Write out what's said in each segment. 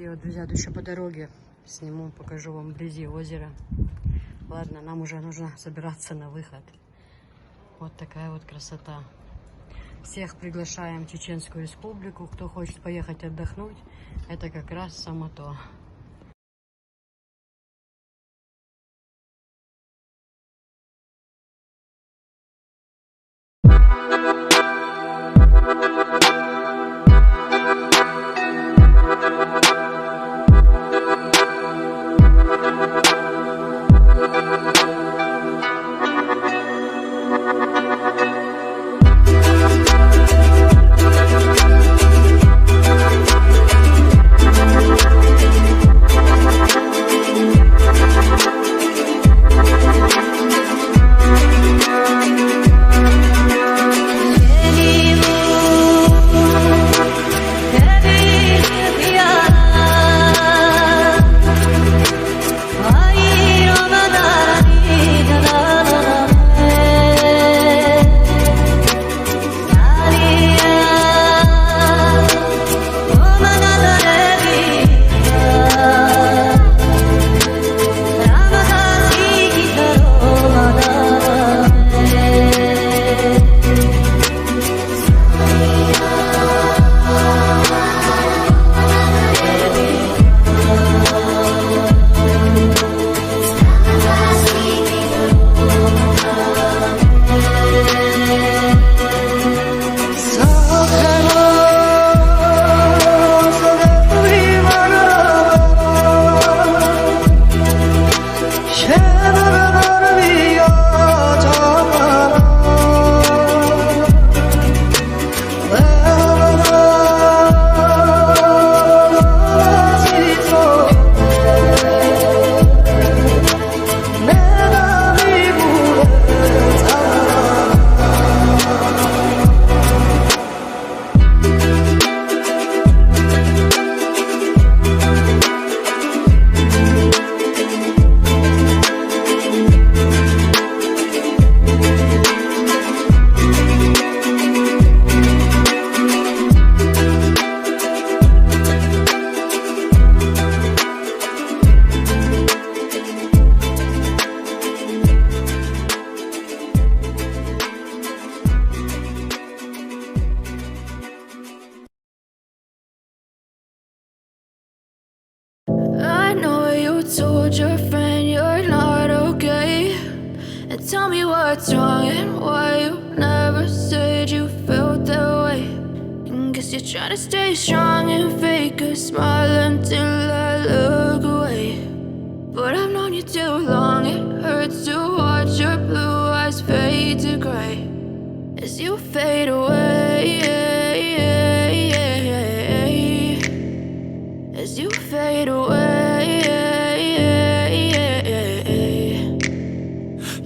видео, друзья, еще по дороге сниму, покажу вам вблизи озера. Ладно, нам уже нужно собираться на выход. Вот такая вот красота. Всех приглашаем в Чеченскую республику. Кто хочет поехать отдохнуть, это как раз само то. Told your friend you're not okay, and tell me what's wrong and why you never said you felt that way. And guess you're trying to stay strong and fake a smile until I look away. But I've known you too long, it hurts to watch your blue eyes fade to gray as you fade away, as you fade away.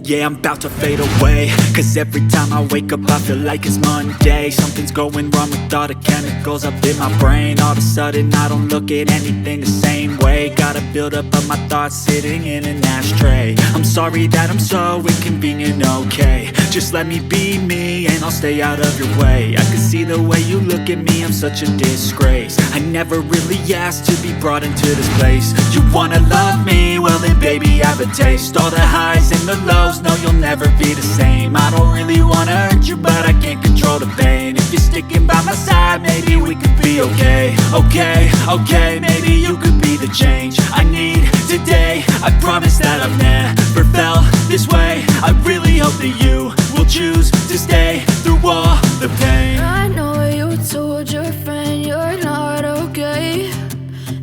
Yeah, I'm about to fade away, cause every time I wake up I feel like it's Monday. Something's going wrong with all the chemicals up in my brain. All of a sudden I don't look at anything the same way. Gotta build up of my thoughts sitting in an ashtray. I'm sorry that I'm so inconvenient, okay. Just let me be me and I'll stay out of your way. I can see the way you look at me, I'm such a disgrace. I never really asked to be brought into this place. You wanna love me? Well then baby I have a taste. All the highs and the lows, no you'll never be the same. I don't really wanna hurt you but I can't control the pain. If you're sticking by my side maybe we could be okay. Okay, maybe you could be the change I need today. I promise that I've never felt this way. I really hope that you will choose to stay through all the pain. I know you told your friend you're not okay,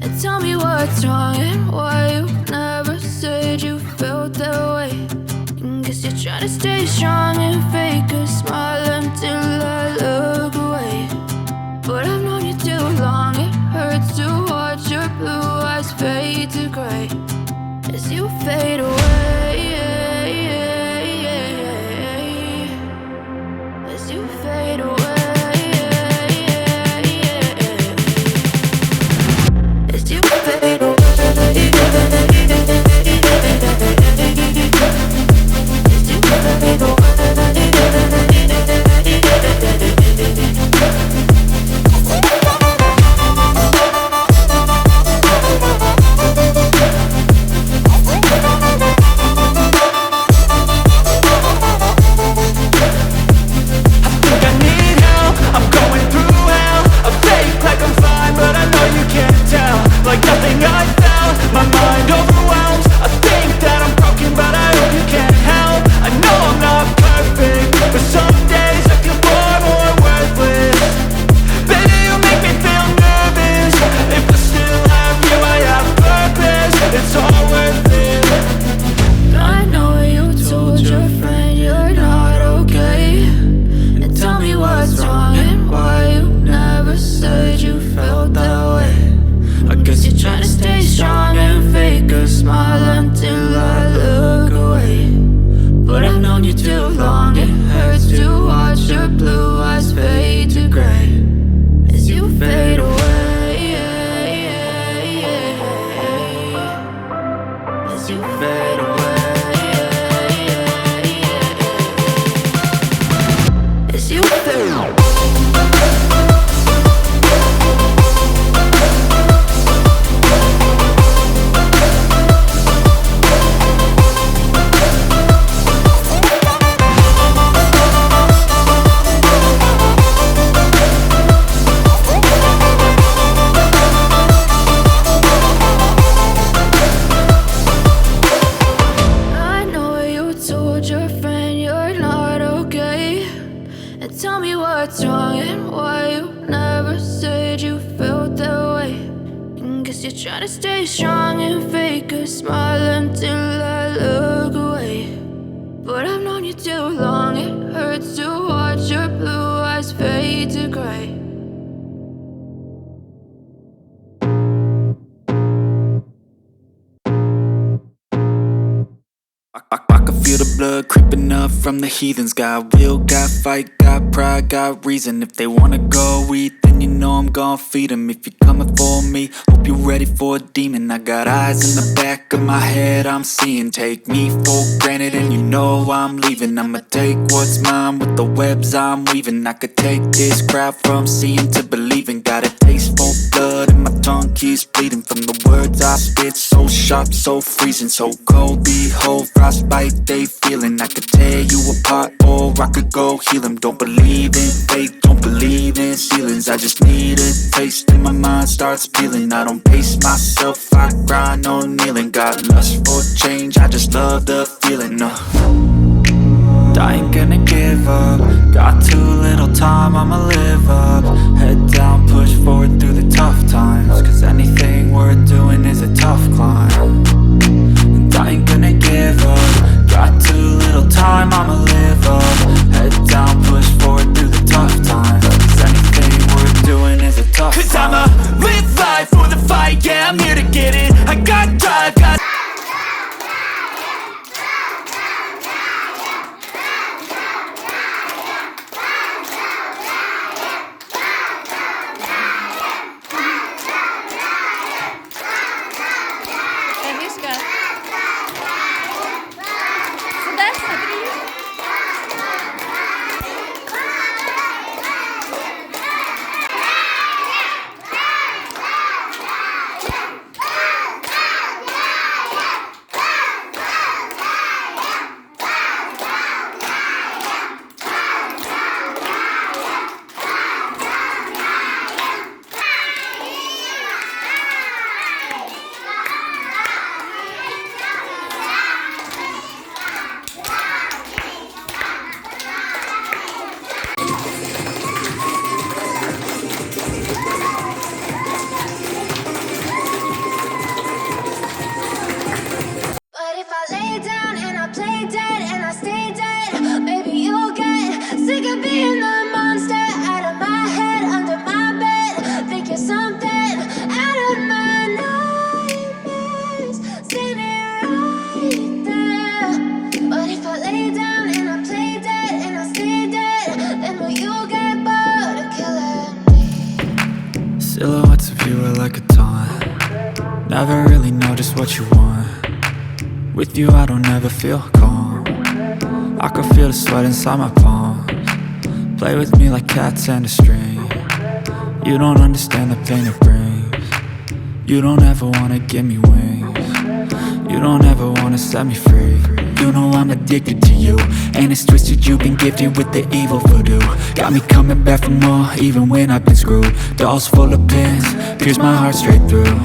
and tell me what's wrong and why you never said you felt that way. And guess you're trying to stay strong and fake a smile until I look away. But I've known you too long, it hurts to watch your blue eyes fade to gray as you fade away, as you fade away, as you fade away, as you fade away. but I've known you too long. It hurts to watch your blue eyes fade to gray as you fade away, as you fade away, as you fade away. Tell me what's wrong and why you never said you felt that way. And guess you're trying to stay strong and fake a smile until I look away. But I've known you too long, it hurts to watch your blue eyes fade to gray. I can feel the blood creeping up from the heathens. Got will, got fight, got pride, got reason. If they wanna go eat, then you know I'm gon' feed them. If you're coming for me, hope you're ready for a demon. I got eyes in the back of my head, I'm seeing. Take me for granted and you know I'm leaving. I'ma take what's mine with the webs I'm weaving. I could take this crowd from seeing to believing. Got a taste for blood and my tongue keeps bleeding from the words I spit. So sharp, so freezing, so cold. Behold, frostbite they feeling. I could tear you apart or I could go heal them. Don't believe in fate, don't believe in ceilings. I just need a taste and my mind starts peeling. I don't pace myself, I grind on kneeling. Got lust for change, I just love the feeling. I ain't gonna give up. Got too little time, I'ma live up. Head down, push forward through the tough times. Cause anything worth doing is a tough climb. And I ain't gonna give up. Got too little time, I'ma live up. Head down, push forward through the tough times. Cause anything worth doing is a tough climb. Cause I'ma live life for the fight, yeah, I'm here to get it. I got drive, got silhouettes of you are like a taunt. Never really know just what you want. With you I don't ever feel calm. I can feel the sweat inside my palms. Play with me like cats and a string. You don't understand the pain it brings. You don't ever wanna give me wings. You don't ever wanna set me free. You know I'm addicted to you, and it's twisted, you've been gifted with the evil voodoo. Got me coming back for more, even when I've been screwed. Dolls full of pins, pierce my heart straight through.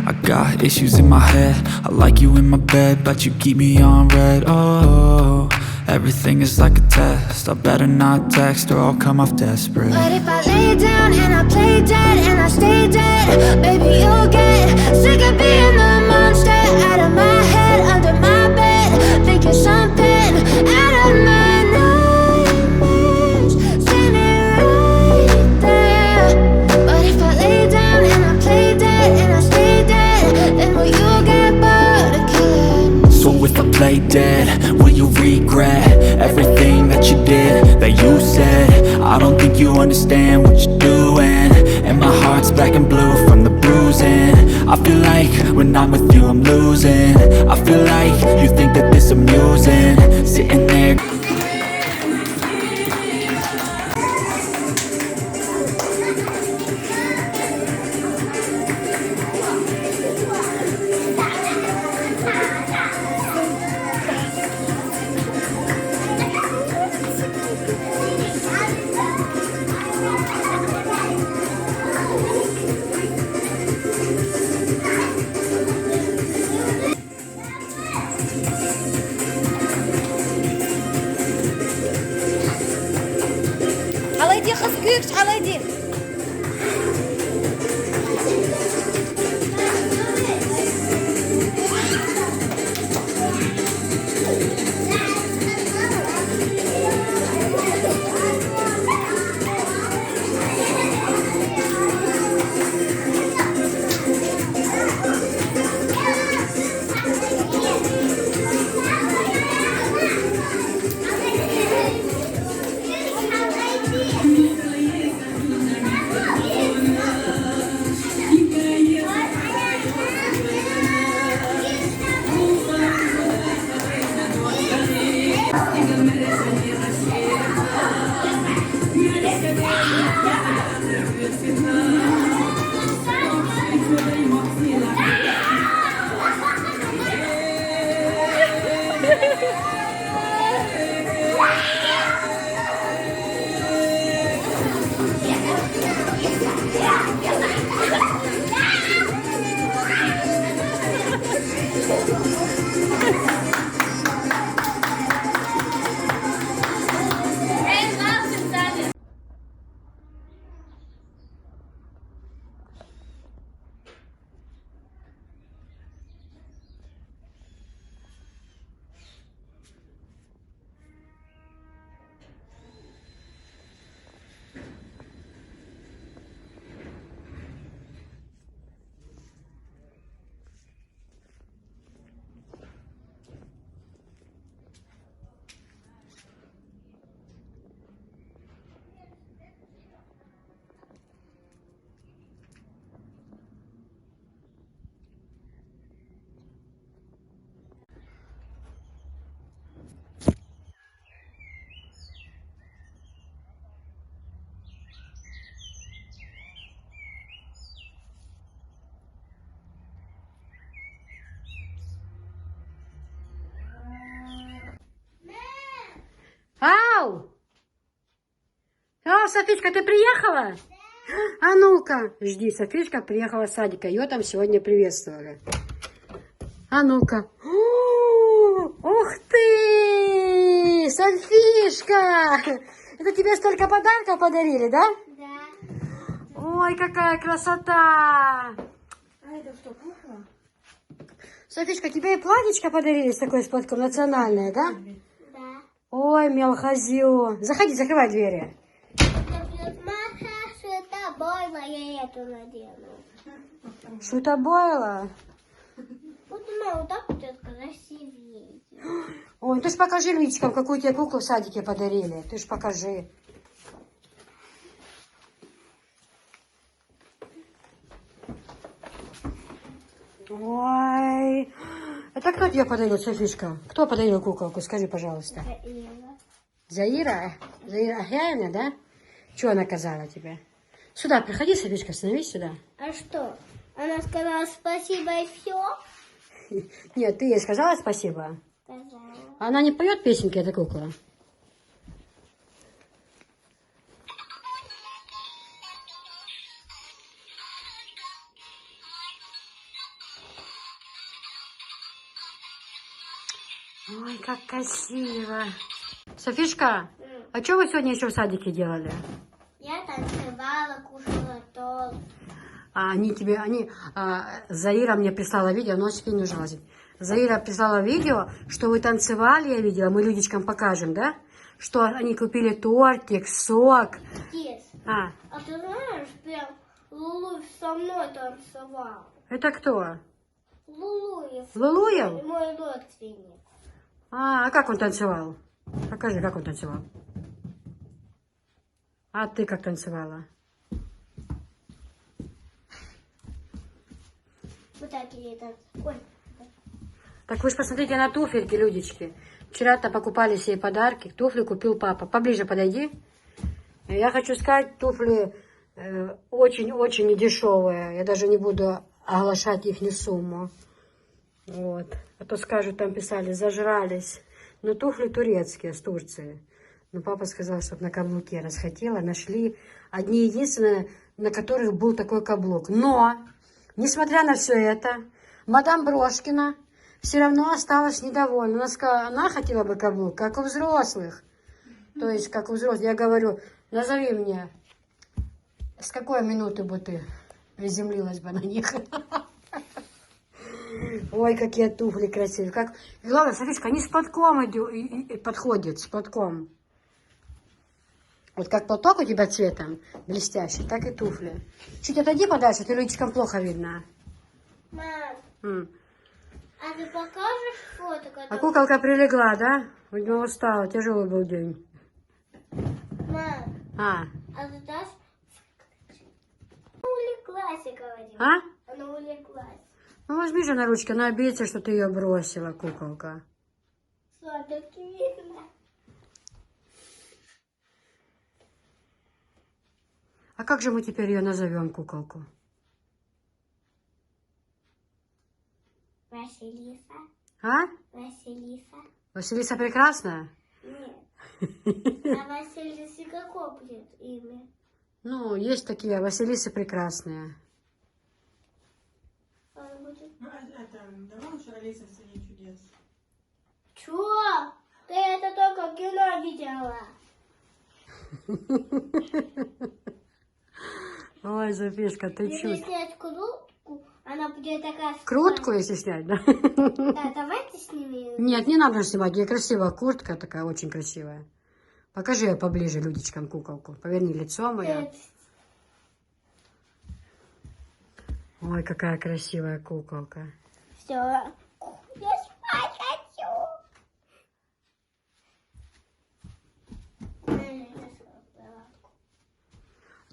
I got issues in my head, I like you in my bed, but you keep me on red. Oh, everything is like a test, I better not text or I'll come off desperate. But if I lay down and I play dead and I stay dead, baby you'll get sick of being the monster out of my head, under my bed, thinking something out of my nightmares, standing right there. But if I lay down and I play dead and I stay dead, then will you get bored of killing me? So if I play lay dead? Will you regret everything that you did, that you said? I don't think you understand what you're doing, and my heart's black and blue from the bruising. I feel like when I'm with you I'm losing. I feel like you think that this amusing, sitting there. Алайди, хазгыш, алайди. Ау! Ау, Софичка, ты приехала? А ну-ка, жди, Софичка приехала с садика, ее там сегодня приветствовали. А ну-ка. Ух ты! Софишка! Это тебе столько подарков подарили, да? Да. Ой, какая красота! А это что, кукла? Софишка, тебе и платьечко подарили с такой сподком национальное, да? Да. Ой, мелхозю. Заходи, закрывай двери. Маша, что тобой я эту надену. Что-то было? Вот она вот так вот красивее. Ой, ты ж покажи личиком, какую тебе куклу в садике подарили. Ты ж покажи. Ой, это кто тебе подарил, Софишка? Кто подарил куколку? Скажи, пожалуйста. Заира? Заира Ахяевна, да? Чего она наказала тебя? Сюда, приходи, Софишка, становись сюда. А что? Она сказала спасибо и все? Нет, ты ей сказала спасибо? Сказала. Она не поет песенки, эта кукла? Ой, как красиво. Софишка, а что вы сегодня еще в садике делали? Я танцевала, кушала торт. Заира мне прислала видео, носики не нужно лазить. Заира прислала видео, что вы танцевали, я видела, мы людичкам покажем, да? Что они купили тортик, сок. Здесь. А, Ты знаешь, прям Лулу со мной танцевал. это кто? Лулуев. Лулуев? Мой родственник. А как он танцевал? Покажи, как он танцевал. А ты как танцевала? Вот так и это. Ой. Так вы же посмотрите на туфельки, Людечки. Вчера-то покупали себе подарки. Туфли купил папа. Поближе подойди. Я хочу сказать, туфли очень-очень недешевые. Я даже не буду оглашать их сумму. Вот. А то скажут, там писали, зажрались. Но туфли турецкие, с Турции. Но папа сказал, чтобы на каблуке расхотела. Нашли одни единственные, на которых был такой каблук. Но, несмотря на все это, мадам Брошкина все равно осталась недовольна. Она сказала, она хотела бы каблук, как у взрослых. То есть, как у взрослых. Я говорю, назови мне, с какой минуты бы ты приземлилась бы на них. Ой, какие туфли красивые. Как... Главное, смотришь, они с платком подходят, с платком. Вот как платок у тебя цветом блестящий, так и туфли. Чуть отойди подальше, ты Людечкам плохо видно. Мам, а ты покажешь фото? А куколка прилегла, да? Видимо, устала, тяжелый был день. Мам, а ты дашь? Она улеглась, я говорю. А? Она улеглась. Ну, возьми же на ручки, она обидится, что ты ее бросила, куколка. Все-таки видно. А как же мы теперь ее назовем, куколку? Василиса. А? Василиса. Василиса прекрасная? Нет. А Василисе какое будет имя? Ну, есть такие Василисы прекрасные. Он будет... Это, давай лучше Алиса в стране чудес. Чё? Ты это только в кино видела. Ой, Софишка, ты Если чуть. снять крутку, она будет такая... Крутку, если снять, да? Да, давайте снимем. Нет, не надо снимать. Ей красивая куртка такая, очень красивая. Покажи ее поближе Людечкам куколку. Поверни лицо мое. Ой, какая красивая куколка. Все. Я спать хочу.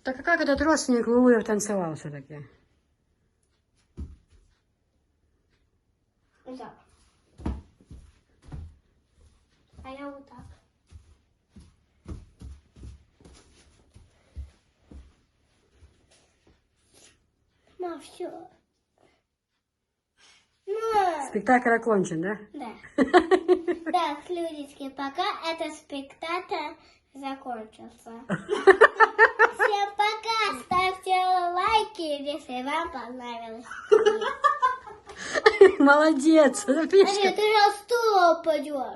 Так а как этот родственник Лулуев танцевал все-таки? Вот так. А я вот так. Ну, все. Спектакль окончен, да? Да. Так, людечки, пока этот спектакль закончился. Всем пока! Ставьте лайки, если вам понравилось. Молодец, А Софишка. нет, ты же стул упадешь.